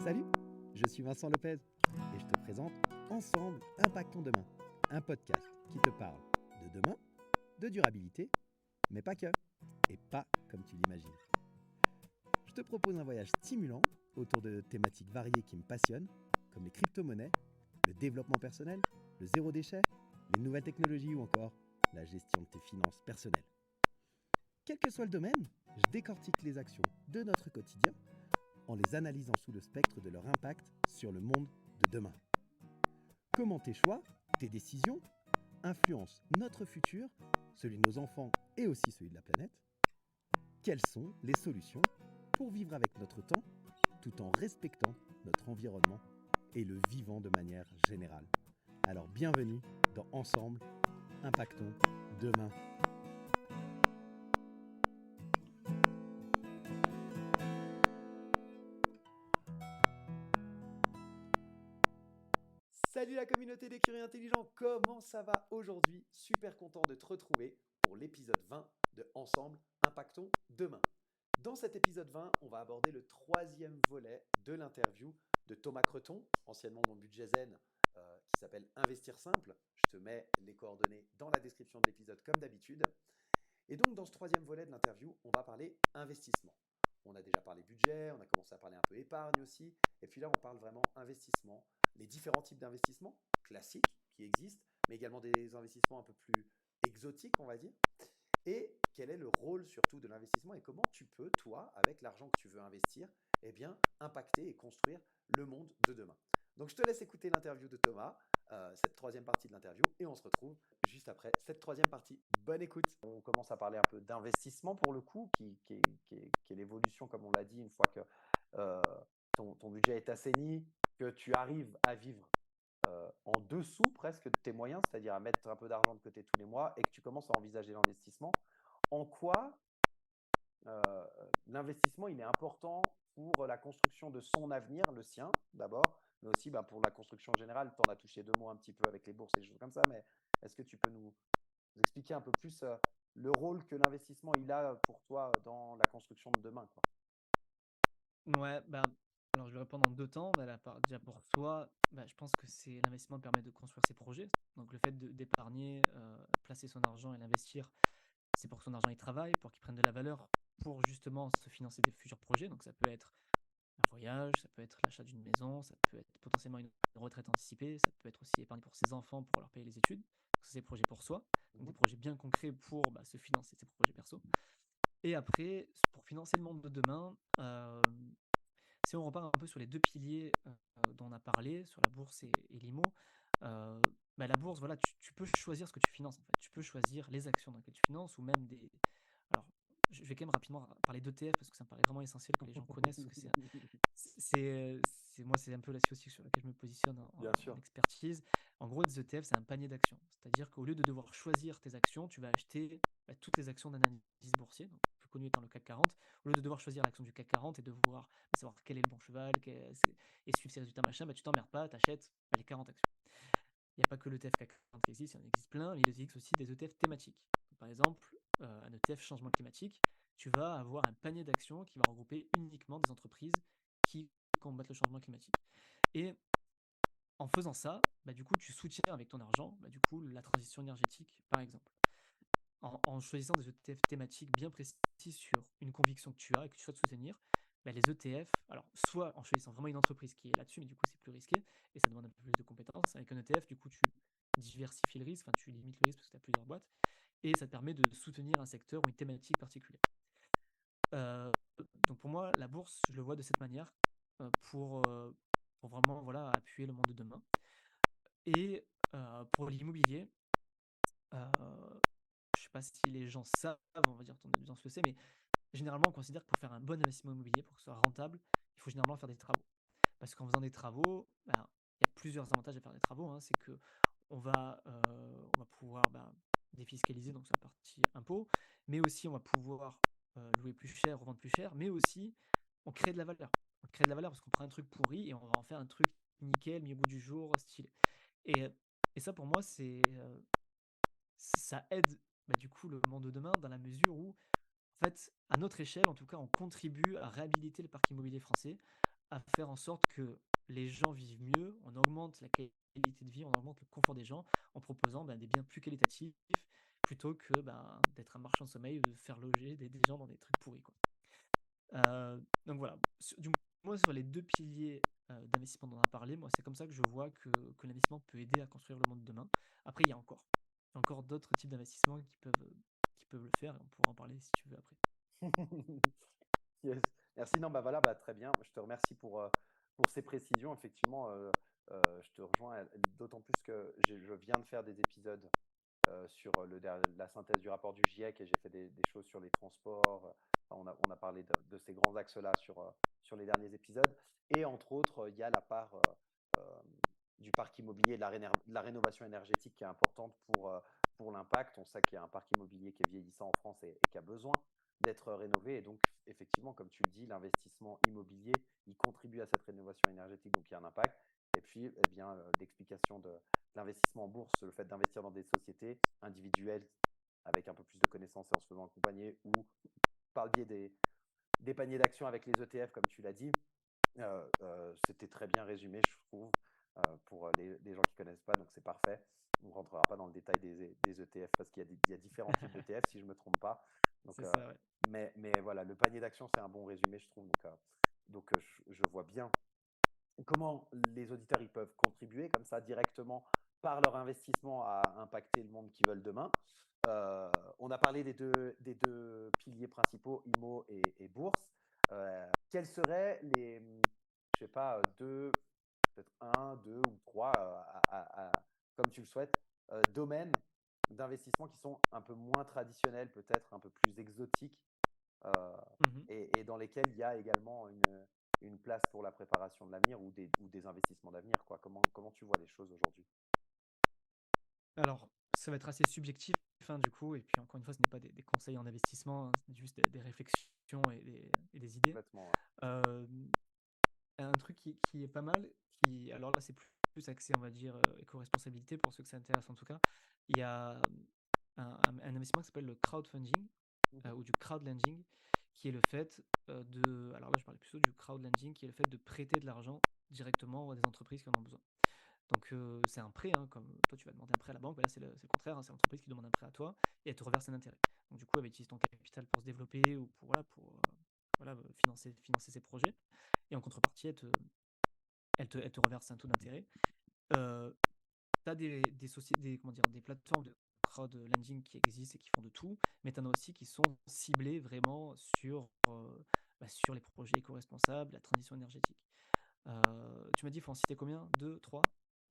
Salut, je suis Vincent Lopez et je te présente Ensemble Impactons Demain, un podcast qui te parle de demain, de durabilité, mais pas que, et pas comme tu l'imagines. Je te propose un voyage stimulant autour de thématiques variées qui me passionnent, comme les crypto-monnaies, le développement personnel, le zéro déchet, les nouvelles technologies ou encore la gestion de tes finances personnelles. Quel que soit le domaine, je décortique les actions de notre quotidien en les analysant sous le spectre de leur impact sur le monde de demain. Comment tes choix, tes décisions, influencent notre futur, celui de nos enfants et aussi celui de la planète? Quelles sont les solutions pour vivre avec notre temps tout en respectant notre environnement et le vivant de manière générale? Alors bienvenue dans Ensemble, Impactons Demain. Salut la communauté des curieux intelligents, comment ça va aujourd'hui? Super content de te retrouver pour l'épisode 20 de Ensemble, Impactons Demain. Dans cet épisode 20, on va aborder le troisième volet de l'interview de Thomas Creton, anciennement Mon Budget Zen, qui s'appelle Investir Simple. Je te mets les coordonnées dans la description de l'épisode comme d'habitude. Et donc dans ce troisième volet de l'interview, on va parler investissement. On a déjà parlé budget, on a commencé à parler un peu épargne aussi, et puis là on parle vraiment investissement, les différents types d'investissements classiques qui existent, mais également des investissements un peu plus exotiques, on va dire, et quel est le rôle surtout de l'investissement et comment tu peux, toi, avec l'argent que tu veux investir, eh bien, impacter et construire le monde de demain. Donc je te laisse écouter l'interview de Thomas, cette troisième partie de l'interview, et on se retrouve juste après cette troisième partie. Bonne écoute. On commence à parler un peu d'investissement pour le coup, qui est l'évolution, comme on l'a dit, une fois que euh, ton budget est assaini, que tu arrives à vivre en dessous presque de tes moyens, c'est-à-dire à mettre un peu d'argent de côté tous les mois et que tu commences à envisager l'investissement. En quoi euh, l'investissement il est important pour la construction de son avenir, le sien d'abord, mais aussi pour la construction générale? Tu en as touché deux mots un petit peu avec les bourses et des choses comme ça, mais est-ce que tu peux nous expliquer un peu plus le rôle que l'investissement il a pour toi dans la construction de demain, quoi? Ouais, alors je vais répondre en deux temps. Déjà pour toi, je pense que l'investissement permet de construire ses projets. Donc le fait d'épargner, placer son argent et l'investir, c'est pour que son argent il travaille, pour qu'il prenne de la valeur, pour justement se financer des futurs projets. Donc ça peut être un voyage, ça peut être l'achat d'une maison, ça peut être potentiellement une retraite anticipée, ça peut être aussi épargner pour ses enfants pour leur payer les études. Donc ça, c'est des projets pour soi, donc des projets bien concrets pour se financer ses projets perso. Et après, pour financer le monde de demain, si on repart un peu sur les deux piliers dont on a parlé, sur la bourse et l'IMO, euh, la bourse, voilà, tu peux choisir ce que tu finances en fait. Tu peux choisir les actions dans lesquelles tu finances ou même des. Alors, je vais quand même rapidement parler d'ETF parce que ça me paraît vraiment essentiel que les gens connaissent. Parce que moi, c'est un peu là-dessus aussi sur laquelle je me positionne Bien en sûr. expertise. En gros, les ETF, c'est un panier d'actions. C'est-à-dire qu'au lieu de devoir choisir tes actions, tu vas acheter toutes les actions d'un indice boursier, donc plus connu étant le CAC 40. Au lieu de devoir choisir l'action du CAC 40 et de devoir savoir quel est le bon cheval et suivre ses résultats, machin, tu t'emmerdes pas, t'achètes les 40 actions. Il n'y a pas que l'ETF CAC 40 qui existe, il y en existe plein, mais il existe aussi des ETF thématiques. Donc, par exemple, un ETF changement climatique, tu vas avoir un panier d'actions qui va regrouper uniquement des entreprises qui combattent le changement climatique. Et en faisant ça, du coup, tu soutiens avec ton argent du coup, la transition énergétique, par exemple. En choisissant des ETF thématiques bien précis sur une conviction que tu as et que tu souhaites soutenir, les ETF, alors soit en choisissant vraiment une entreprise qui est là-dessus, mais du coup c'est plus risqué et ça demande un peu plus de compétences. Avec un ETF, du coup tu diversifies le risque, enfin tu limites le risque parce que tu as plusieurs boîtes et ça te permet de soutenir un secteur ou une thématique particulière. Euh, donc pour moi, la bourse, je le vois de cette manière pour vraiment voilà, appuyer le monde de demain. Et pour l'immobilier, euh, je ne sais pas si les gens savent, on va dire ton audience le sait, mais généralement, on considère que pour faire un bon investissement immobilier, pour que ce soit rentable, il faut généralement faire des travaux. Parce qu'en faisant des travaux, il y a plusieurs avantages à faire des travaux. C'est que on va pouvoir défiscaliser, donc c'est la partie impôt, mais aussi on va pouvoir louer plus cher, revendre plus cher, mais aussi on crée de la valeur. On crée de la valeur parce qu'on prend un truc pourri et on va en faire un truc nickel, mis au bout du jour, stylé. Et, et ça, pour moi, ça aide du coup le monde de demain dans la mesure où, en fait, à notre échelle, en tout cas, on contribue à réhabiliter le parc immobilier français à faire en sorte que les gens vivent mieux, on augmente la qualité de vie, on augmente le confort des gens en proposant des biens plus qualitatifs plutôt que d'être un marchand de sommeil ou de faire loger des gens dans des trucs pourris, quoi. Donc voilà, du moins sur les deux piliers d'investissement dont on a parlé, moi c'est comme ça que je vois que l'investissement peut aider à construire le monde de demain. Après, il y a encore d'autres types d'investissements qui peuvent le faire, et on pourra en parler si tu veux après. Yes. Merci. Non, bah voilà, bah, très bien. Je te remercie pour ces précisions. Effectivement, je te rejoins d'autant plus que je viens de faire des épisodes sur la synthèse du rapport du GIEC et j'ai fait des choses sur les transports. Enfin, on a parlé de ces grands axes-là sur les derniers épisodes. Et entre autres, il y a la part euh, du parc immobilier, de la rénovation énergétique qui est importante pour l'impact. On sait qu'il y a un parc immobilier qui est vieillissant en France et qui a besoin d'être rénové. Et donc, effectivement, comme tu le dis, l'investissement immobilier, il contribue à cette rénovation énergétique, donc il y a un impact. Et puis, eh bien, l'explication de l'investissement en bourse, le fait d'investir dans des sociétés individuelles avec un peu plus de connaissances et en se faisant accompagner, ou par le biais des paniers d'actions avec les ETF, comme tu l'as dit, c'était très bien résumé, je trouve, pour les gens qui ne connaissent pas, donc c'est parfait. On ne rentrera pas dans le détail des ETF parce qu'il y a différents types d'ETF, si je ne me trompe pas. Donc, C'est ça, ouais. mais voilà, le panier d'actions, c'est un bon résumé, je trouve. Donc je vois bien comment les auditeurs ils peuvent contribuer comme ça directement par leur investissement à impacter le monde qu'ils veulent demain. Euh, on a parlé des deux piliers principaux, IMO et bourse. Quels seraient je sais pas, peut-être un, deux ou trois, comme tu le souhaites, domaines d'investissement qui sont un peu moins traditionnels, peut-être un peu plus exotiques, euh, Mhm. et dans lesquels il y a également une place pour la préparation de l'avenir ou des investissements d'avenir, quoi. Comment tu vois les choses aujourd'hui? Alors, ça va être assez subjectif, hein, du coup, et puis encore une fois, ce n'est pas des conseils en investissement, hein, c'est juste des réflexions et des idées. Complètement. Euh, un truc qui est pas mal, alors là, c'est plus axé, on va dire, éco-responsabilité pour ceux que ça intéresse en tout cas. Il y a un investissement qui s'appelle le crowdfunding Mhm. ou du crowdlending, qui est le fait alors là, je parlais plutôt du crowdlending, qui est le fait de prêter de l'argent directement à des entreprises qui en ont besoin. Donc c'est un prêt, hein, comme toi tu vas demander un prêt à la banque, là c'est le contraire, hein, c'est l'entreprise qui demande un prêt à toi et elle te reverse un intérêt. Donc du coup elle va utiliser ton capital pour se développer ou pour financer ses projets. Et en contrepartie elle te reverse un taux d'intérêt. Euh, tu as des plateformes de crowdlending qui existent et qui font de tout, mais tu en as aussi qui sont ciblées vraiment sur les projets éco-responsables, la transition énergétique. Tu m'as dit, il faut en citer combien? Deux, trois?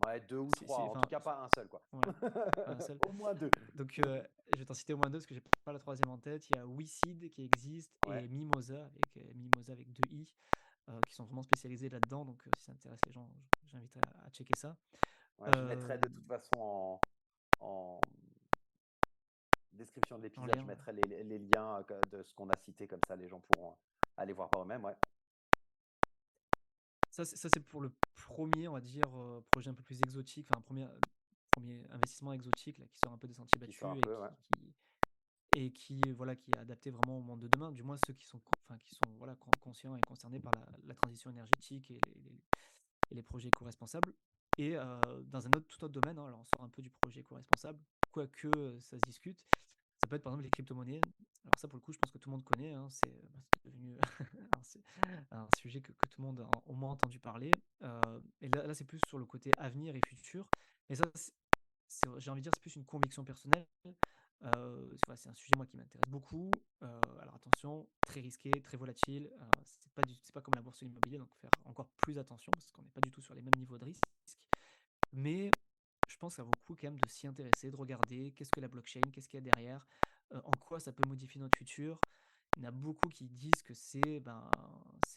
Ouais, deux ou trois. En tout Enfin, cas, pas un seul, quoi. ouais, pas un seul. Au moins deux. Donc, je vais t'en citer au moins deux parce que j'ai pas la troisième en tête. Il y a WeSeed qui existe Ouais. et Mimosa avec deux i, qui sont vraiment spécialisés là-dedans. Donc, si ça intéresse les gens, j'invite à checker ça. Ouais, je Euh, mettrai de toute façon en description de En l'épisode, je lien, mettrai les liens de ce qu'on a cité, comme ça les gens pourront aller voir par eux-mêmes. Ouais, ça c'est pour le premier, on va dire, projet un peu plus exotique, enfin, un premier investissement exotique là, qui sort un peu des sentiers qui sort un battus peu. Ouais. qui est adapté vraiment au monde de demain, du moins ceux qui sont voilà, conscients et concernés par la transition énergétique et les projets éco-responsables. Et dans tout autre domaine, hein, alors on sort un peu du projet éco-responsable, quoique ça se discute, ça peut être par exemple les crypto-monnaies. Alors ça, pour le coup, je pense que tout le monde connaît, hein, c'est devenu un sujet que tout le monde a au moins entendu parler. Et là c'est plus sur le côté avenir et futur. Mais ça, j'ai envie de dire, c'est plus une conviction personnelle. C'est un sujet moi qui m'intéresse beaucoup. Alors attention, très risqué, très volatile. C'est pas comme la bourse ou l'immobilier, donc faire encore plus attention parce qu'on n'est pas du tout sur les mêmes niveaux de risque. Mais je pense que ça vaut le coup quand même de s'y intéresser, de regarder qu'est-ce que la blockchain, qu'est-ce qu'il y a derrière, en quoi ça peut modifier notre futur. Il y en a beaucoup qui disent que c'est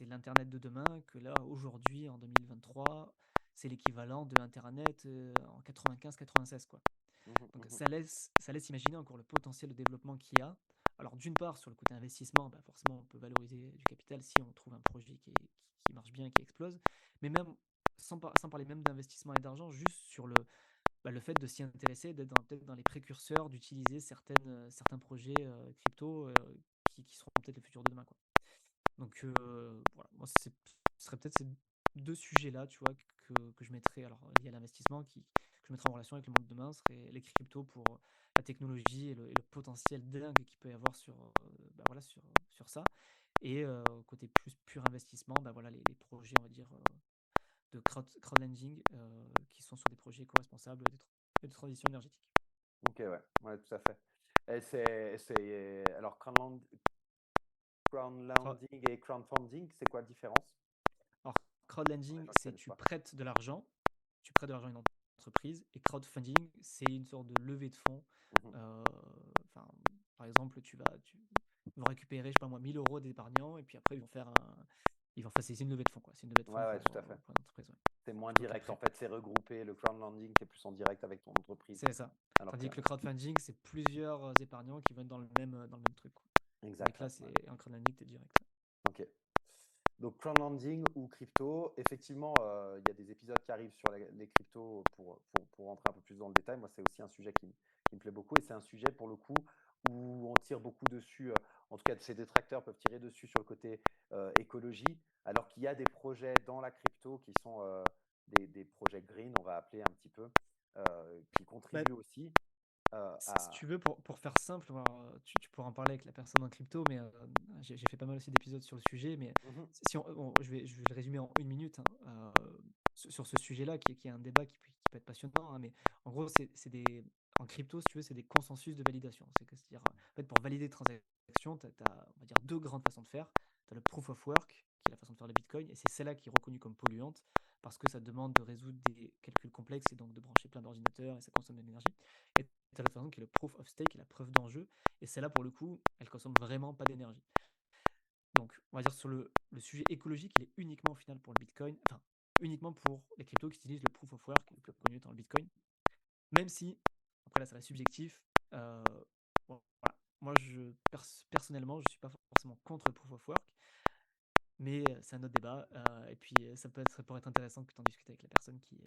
l'Internet de demain, que là, aujourd'hui, en 2023, c'est l'équivalent de Internet en 95-96, quoi. Mhm, Donc mhm. ça laisse imaginer encore le potentiel de développement qu'il y a. Alors d'une part, sur le côté investissement, forcément, on peut valoriser du capital si on trouve un projet qui marche bien et qui explose. Mais même, sans parler même d'investissement et d'argent, juste sur le fait de s'y intéresser, d'être peut-être dans les précurseurs, d'utiliser certains projets crypto qui seront peut-être le futur de demain, quoi. Donc voilà, moi ce serait peut-être ces deux sujets-là, tu vois, que je mettrais, alors liés à l'investissement, que je mettrais en relation avec le monde de demain, serait les cryptos pour la technologie et le potentiel dingue qu'il peut y avoir voilà, sur ça. Et côté plus pur investissement, bah voilà, les projets, on va dire, de crowdlending qui sont sur des projets éco-responsables et de transition énergétique. Ok, ouais, ouais, tout à fait. Et alors, crowdlending et crowdfunding, c'est quoi la différence Alors, pour les crowdlending, gens qui c'est connaissent tu pas? prêtes de l'argent, à une entreprise, et crowdfunding, c'est une sorte de levée de fonds. Mhm. Enfin, par exemple, tu vas récupérer, je sais pas moi, 1000 euros d'épargnants, et puis après, c'est une levée de fonds, quoi. C'est une levée de fonds Ouais, ouais, tout à fait. pour une entreprise, ouais. C'est moins Plutôt que les direct. En prêts. fait, c'est regroupé. Le crowdlending, tu es plus en direct avec ton entreprise. C'est ça. Alors que, Tandis que le crowdfunding, c'est plusieurs épargnants qui vont être dans le même truc, quoi. Tandis exact, que là, ouais. en crowdlending, t'es direct. Ok. Donc, crowdlending ou crypto, effectivement, il y a des épisodes qui arrivent sur les cryptos pour rentrer un peu plus dans le détail. Moi, c'est aussi un sujet qui me plaît beaucoup et c'est un sujet, pour le coup, où on tire beaucoup dessus. En tout cas, ces détracteurs peuvent tirer dessus sur le côté écologie, alors qu'il y a des projets dans la crypto qui sont des projets green, on va appeler un petit peu, qui Bah, contribuent aussi si tu veux, pour faire simple, alors, tu pourras en parler avec la personne en crypto, mais j'ai fait pas mal aussi d'épisodes sur le sujet. Mais Mhm. si je vais le résumer en une minute, hein, sur ce sujet-là, qui est un débat qui peut être passionnant, hein, mais en gros, en crypto, si tu veux, c'est des consensus de validation. C'est-à-dire, en fait, pour valider des transactions, tu as, on va dire, deux grandes façons de faire. Tu as le proof of work, qui est la façon de faire le Bitcoin, et c'est celle-là qui est reconnue comme polluante parce que ça demande de résoudre des calculs complexes et donc de brancher plein d'ordinateurs et ça consomme de l'énergie. Et tu as l'autre façon qui est le proof of stake, qui est la preuve d'enjeu, et celle-là, pour le coup, elle consomme vraiment pas d'énergie. Donc, on va dire sur le sujet écologique, il est uniquement au final pour le Bitcoin, enfin, uniquement pour les cryptos qui utilisent le proof of work, le plus connu étant le Bitcoin. Même si, après là, ça reste subjectif. Bon, voilà. Moi, personnellement, je suis pas forcément contre le proof of work, mais c'est un autre débat. Et puis, ça pourrait être intéressant que tu en discutes avec la personne qui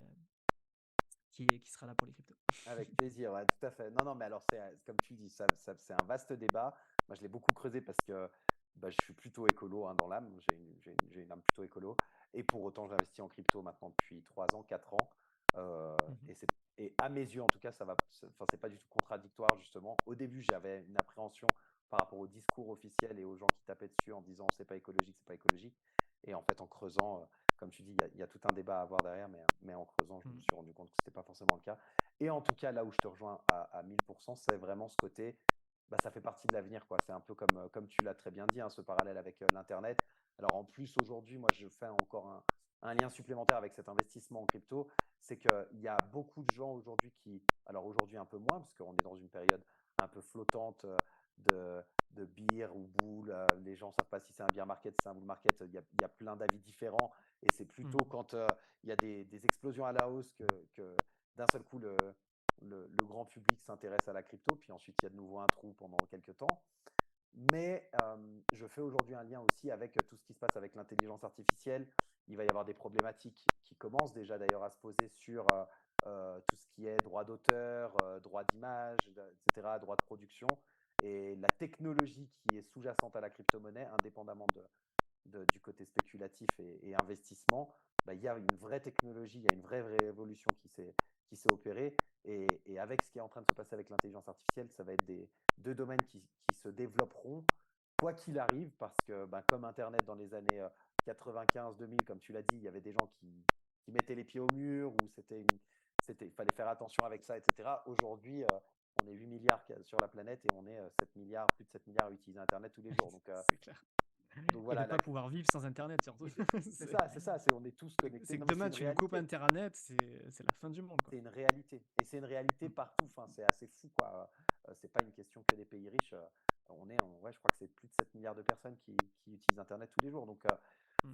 sera là pour les cryptos. Avec plaisir, ouais, tout à fait. Non, non, mais alors, comme tu le dis, c'est un vaste débat. Moi, je l'ai beaucoup creusé parce que bah, je suis plutôt écolo hein, dans l'âme. J'ai une âme plutôt écolo. Et pour autant, j'investis en crypto maintenant depuis 3 ans, 4 ans. Mhm. Et à mes yeux, en tout cas, c'est pas du tout contradictoire, justement. Au début, j'avais une appréhension par rapport au discours officiel et aux gens qui tapaient dessus en disant c'est pas écologique, c'est pas écologique. Et en fait, en creusant, comme tu dis, il y a tout un débat à avoir derrière, mais en creusant, je me Mhm. suis rendu compte que c'était pas forcément le cas. Et en tout cas, là où je te rejoins à 1000%, c'est vraiment ce côté, bah, ça fait partie de l'avenir, quoi. C'est un peu comme tu l'as très bien dit, hein, ce parallèle avec l'Internet. Alors en plus, aujourd'hui, moi, je fais encore un lien supplémentaire avec cet investissement en crypto. C'est qu'il y a beaucoup de gens aujourd'hui alors aujourd'hui un peu moins, parce qu'on est dans une période un peu flottante de beer ou bull. Les gens ne savent pas si c'est un beer market, si c'est un bull market. Il y a plein d'avis différents. Et c'est plutôt Mhm. quand il y a des explosions à la hausse que d'un seul coup, le grand public s'intéresse à la crypto, puis ensuite il y a de nouveau un trou pendant quelques temps. Mais je fais aujourd'hui un lien aussi avec tout ce qui se passe avec l'intelligence artificielle. Il va y avoir des problématiques qui commencent déjà d'ailleurs à se poser sur tout ce qui est droit d'auteur, droit d'image, etc., droit de production. Et la technologie qui est sous-jacente à la crypto-monnaie, indépendamment du côté spéculatif et investissement, bah, il y a une vraie technologie, il y a une vraie révolution qui s'est opérée. Et avec ce qui est en train de se passer avec l'intelligence artificielle, ça va être deux domaines qui se développeront, quoi qu'il arrive, parce que bah, comme Internet dans les années 95-2000, comme tu l'as dit, il y avait des gens qui mettaient les pieds au mur, ou il fallait faire attention avec ça, etc. Aujourd'hui, on est 8 milliards sur la planète et on est 7 milliards, plus de 7 milliards à utiliser Internet tous les jours. C'est clair. Donc Et de voilà, pas pouvoir vivre sans Internet, surtout. c'est C'est ça, c'est ça, on est tous connectés. c'est que Non, mais c'est demain, une tu me coupes réalité. Internet, c'est la fin du monde, quoi. C'est une réalité. Et c'est une réalité Mm. partout. Enfin, c'est assez fou, quoi. C'est pas une question que des pays riches. Ouais, je crois que c'est plus de 7 milliards de personnes qui utilisent Internet tous les jours. Mm.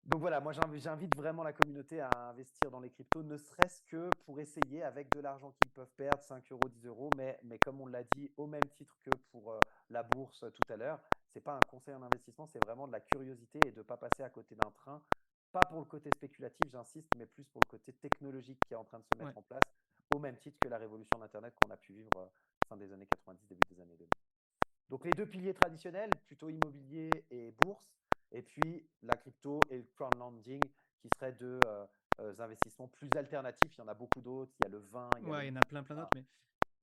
Donc voilà, moi j'invite vraiment la communauté à investir dans les cryptos, ne serait-ce que pour essayer avec de l'argent qu'ils peuvent perdre, 5 euros, 10 euros, mais comme on l'a dit, au même titre que pour la bourse tout à l'heure, c'est pas un conseil en investissement, c'est vraiment de la curiosité et de ne pas passer à côté d'un train, pas pour le côté spéculatif, j'insiste, mais plus pour le côté technologique qui est en train de se Ouais. mettre en place, au même titre que la révolution d'Internet qu'on a pu vivre fin des années 90, début des années 2000. Donc les deux piliers traditionnels, plutôt immobilier et bourse. Et puis la crypto et le crowdlending qui seraient deux investissements plus alternatifs. Il y en a beaucoup d'autres. Il y a le vin, il y a le Ouais, il y en a plein ah, d'autres,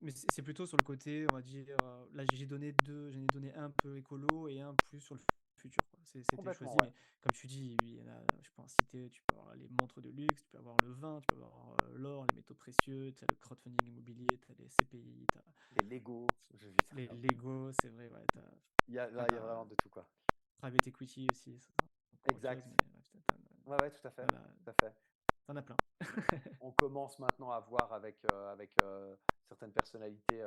mais c'est plutôt sur le côté, on va dire, là j'ai donné deux, j'en ai donné un peu écolo et un plus sur le futur, quoi. C'était complètement, choisi, ouais. mais comme tu dis, il y en a, je peux en citer, tu peux avoir les montres de luxe, tu peux avoir le vin, tu peux avoir l'or, les métaux précieux, tu as le crowdfunding immobilier, tu as les CPI, tu as Les Lego, j'ai vu ça. les Lego, c'est vrai, ouais, Là, il y a t'as vraiment de tout, quoi. private equity aussi, ça, c'est encore autre chose, Exact. mais ouais, Ouais, ouais, tout à fait. t'en as, Tout à fait. t'en as plein. On commence maintenant à voir avec certaines personnalités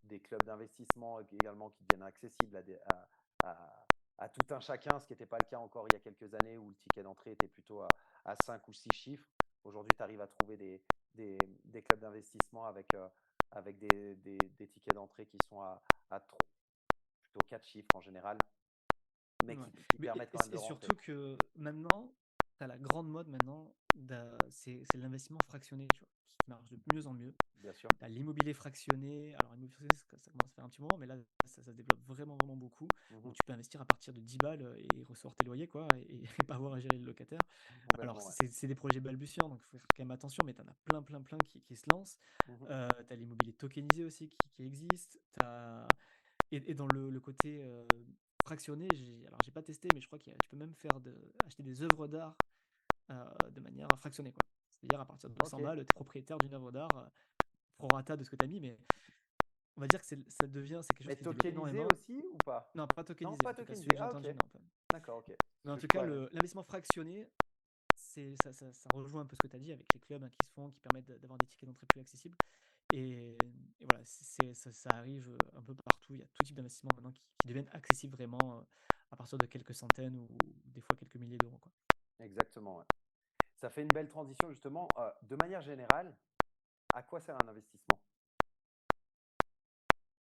des clubs d'investissement également qui deviennent accessibles à- à tout un chacun, ce qui n'était pas le cas encore il y a quelques années où le ticket d'entrée était plutôt à 5 ou 6 chiffres. Aujourd'hui, tu arrives à trouver des clubs d'investissement avec des tickets d'entrée qui sont à plutôt 4 chiffres en général, mais Ouais. qui permettent quand même Et de rentrer. surtout que maintenant, tu as la grande mode maintenant, c'est l'investissement fractionné, tu vois, qui marche de mieux en mieux. Bien sûr. Tu as l'immobilier fractionné. Alors, l'immobilier fractionné, ça commence à faire un petit moment, mais là, ça se développe vraiment beaucoup. Mhm. Où tu peux investir à partir de 10 balles et recevoir tes loyers, quoi, et pas avoir à gérer le locataire. Alors, Complètement, ouais. c'est des projets balbutiants, donc il faut faire quand même attention, mais tu en as plein qui se lancent. Mhm. Tu as l'immobilier tokenisé aussi qui existe. Et dans le côté fractionné, alors j'ai pas testé, mais je crois que tu peux même acheter des œuvres d'art de manière fractionnée, quoi. C'est-à-dire à partir de Ok. 100 balles, tu es propriétaire d'une œuvre d'art pro rata de ce que tu as mis, mais on va dire que c'est quelque chose Mais qui se développe tokenisé énormément. aussi ou pas? Non, pas Non, tokenisé, pas en tout cas, celui tokenisé. que j'ai Ah, ok. entendu, non. D'accord, ok. Mais Parce en que tout je cas, crois. l'investissement fractionné, ça rejoint un peu ce que tu as dit avec les clubs qui se font, qui permettent d'avoir des tickets d'entrée plus accessibles. Et voilà, ça arrive un peu partout. Il y a tout type d'investissement maintenant qui deviennent accessibles vraiment à partir de quelques centaines ou des fois quelques milliers d'euros, quoi. Exactement, ouais. Ça fait une belle transition, justement. De manière générale, à quoi sert un investissement?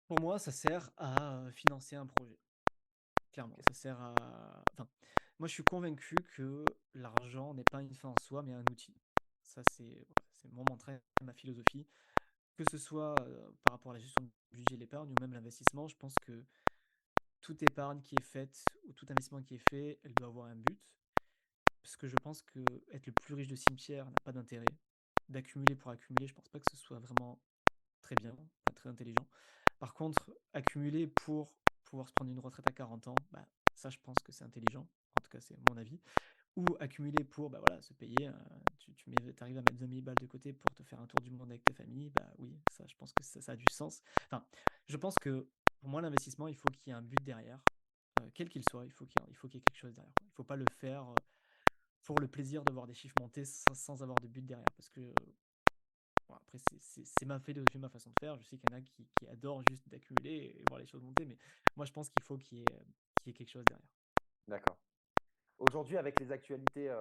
Pour moi, ça sert à financer un projet. Clairement, Ok. ça sert à. Enfin, moi, je suis convaincu que l'argent n'est pas une fin en soi, mais un outil. Ça, c'est mon mantra, ma philosophie. Que ce soit par rapport à la gestion du budget, l'épargne ou même l'investissement, je pense que toute épargne qui est faite ou tout investissement qui est fait, elle doit avoir un but. Parce que je pense que être le plus riche de cimetière n'a pas d'intérêt. D'accumuler pour accumuler, je pense pas que ce soit vraiment très bien, pas très intelligent. Par contre, accumuler pour pouvoir se prendre une retraite à 40 ans, bah, ça je pense que c'est intelligent. En tout cas, c'est mon avis. Ou accumuler pour bah, voilà, se payer, tu arrives à mettre 20 000 balles de côté pour te faire un tour du monde avec ta famille, bah oui, ça je pense que ça a du sens. Enfin, je pense que pour moi, l'investissement, il faut qu'il y ait un but derrière, quel qu'il soit, il faut qu'il y ait quelque chose derrière, quoi. Il ne faut pas le faire pour le plaisir de voir des chiffres monter sans avoir de but derrière. Parce que bon, après, c'est ma philosophie, ma façon de faire. Je sais qu'il y en a qui adorent juste d'accumuler et voir les choses monter, mais moi je pense qu'il faut qu'il y ait quelque chose derrière. D'accord. Aujourd'hui, avec les actualités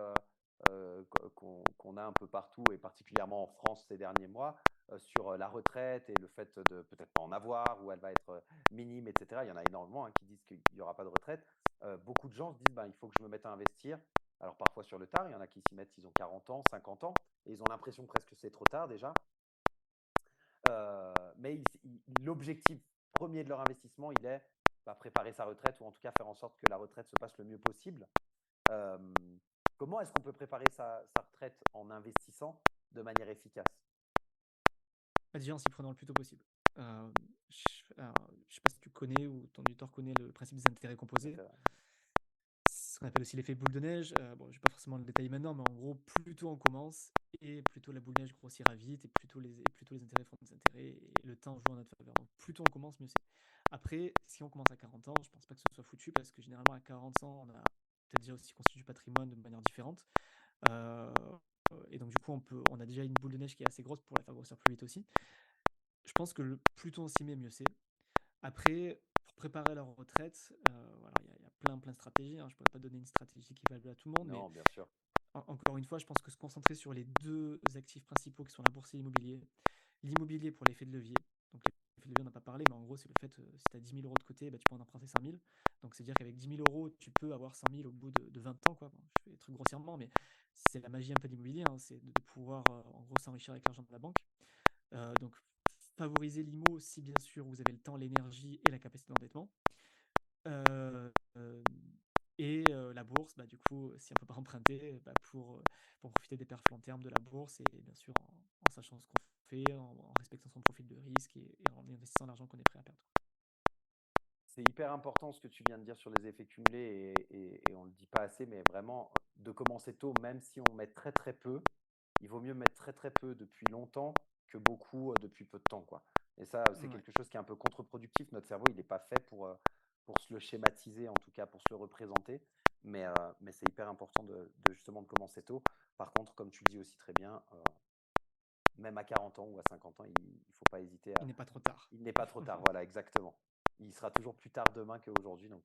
qu'on a un peu partout, et particulièrement en France ces derniers mois, sur la retraite et le fait de peut-être pas en avoir, ou elle va être minime, etc. Il y en a énormément qui disent qu'il n'y aura pas de retraite. Beaucoup de gens se disent ben, il faut que je me mette à investir. Alors parfois sur le tard, il y en a qui s'y mettent, ils ont 40 ans, 50 ans, et ils ont l'impression presque que c'est trop tard déjà. Mais l'objectif premier de leur investissement, il est préparer sa retraite, ou en tout cas faire en sorte que la retraite se passe le mieux possible. Euh, Comment est-ce qu'on peut préparer sa retraite en investissant de manière efficace? Bah, déjà en s'y prenant le plus tôt possible. Je sais pas si tu connais ou ton auditeur connaît le principe des intérêts composés. Ce qu'on appelle aussi l'effet boule de neige. Bon, je vais pas forcément le détailler maintenant, mais en gros, plus tôt on commence, et plus tôt la boule de neige grossira vite, et plus tôt les intérêts font des intérêts, et le temps joue en notre faveur. Donc plus tôt on commence, mieux c'est. Après, si on commence à 40 ans, je pense pas que ce soit foutu, parce que généralement à 40 ans, on a peut-être déjà aussi constitué du patrimoine de manière différente. Euh, et donc du coup, on a déjà une boule de neige qui est assez grosse pour la faire grossir plus vite aussi. Je pense que le plus tôt on s'y met, mieux c'est. Après, pour préparer leur retraite, voilà, il y a plein de stratégies, hein. Je ne pourrais pas donner une stratégie qui valable à tout le monde, mais Non, bien sûr. encore une fois, je pense que se concentrer sur les deux actifs principaux qui sont la bourse et l'immobilier. L'immobilier pour l'effet de levier. Donc l'effet de levier, on n'a pas parlé, mais en gros, c'est le fait, si tu as 10 000 euros de côté, bah, tu peux en emprunter 5 000. Donc c'est-à-dire qu'avec 10 000 euros, tu peux avoir 100 000 au bout de 20 ans, quoi. Bon, je fais des trucs grossièrement, mais c'est la magie un peu de l'immobilier, hein, c'est de pouvoir en gros s'enrichir avec l'argent de la banque. Donc favoriser l'IMO si bien sûr vous avez le temps, l'énergie et la capacité d'endettement. Euh, euh, et la bourse, du coup, si on ne peut pas emprunter, pour profiter des perfs long terme de la bourse et bien sûr en sachant ce qu'on fait, en respectant son profil de risque et en investissant l'argent qu'on est prêt à perdre. C'est hyper important ce que tu viens de dire sur les effets cumulés et on ne le dit pas assez, mais vraiment de commencer tôt, même si on met très très peu, il vaut mieux mettre très très peu depuis longtemps que beaucoup depuis peu de temps, quoi. Et ça, c'est Ouais, quelque chose qui est un peu contre-productif. Notre cerveau, il n'est pas fait pour se le schématiser, en tout cas pour se le représenter. Mais c'est hyper important de justement de commencer tôt. Par contre, comme tu le dis aussi très bien, même à 40 ans ou à 50 ans, il ne faut pas hésiter il à. n'est pas trop tard. Il n'est pas trop tard, voilà, exactement. Il sera toujours plus tard demain qu'aujourd'hui, donc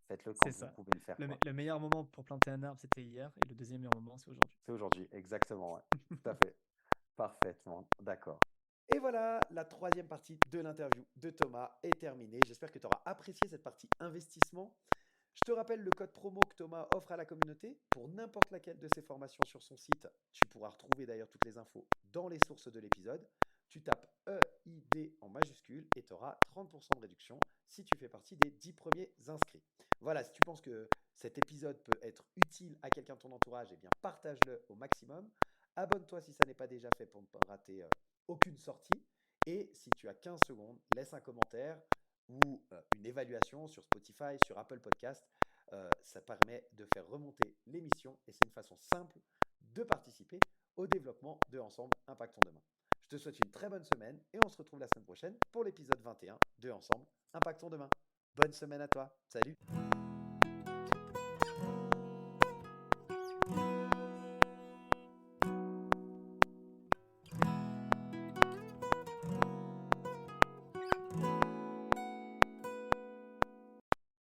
faites-le quand C'est vous ça. pouvez le faire, quoi. Le meilleur moment pour planter un arbre, c'était hier, et le deuxième meilleur moment, c'est aujourd'hui. C'est aujourd'hui, exactement, ouais. Tout à fait. Parfaitement, d'accord. Et voilà, la troisième partie de l'interview de Thomas est terminée. J'espère que tu auras apprécié cette partie investissement. Je te rappelle le code promo que Thomas offre à la communauté pour n'importe laquelle de ses formations sur son site. Tu pourras retrouver d'ailleurs toutes les infos dans les sources de l'épisode. Tu tapes EID en majuscule et tu auras 30% de réduction si tu fais partie des 10 premiers inscrits. Voilà, si tu penses que cet épisode peut être utile à quelqu'un de ton entourage, eh bien partage-le au maximum. Abonne-toi si ça n'est pas déjà fait pour ne pas rater aucune sortie. Et si tu as 15 secondes, laisse un commentaire ou une évaluation sur Spotify, sur Apple Podcast. Ça permet de faire remonter l'émission et c'est une façon simple de participer au développement de Ensemble Impactons Demain. Je te souhaite une très bonne semaine et on se retrouve la semaine prochaine pour l'épisode 21 de Ensemble Impactons Demain. Bonne semaine à toi. Salut!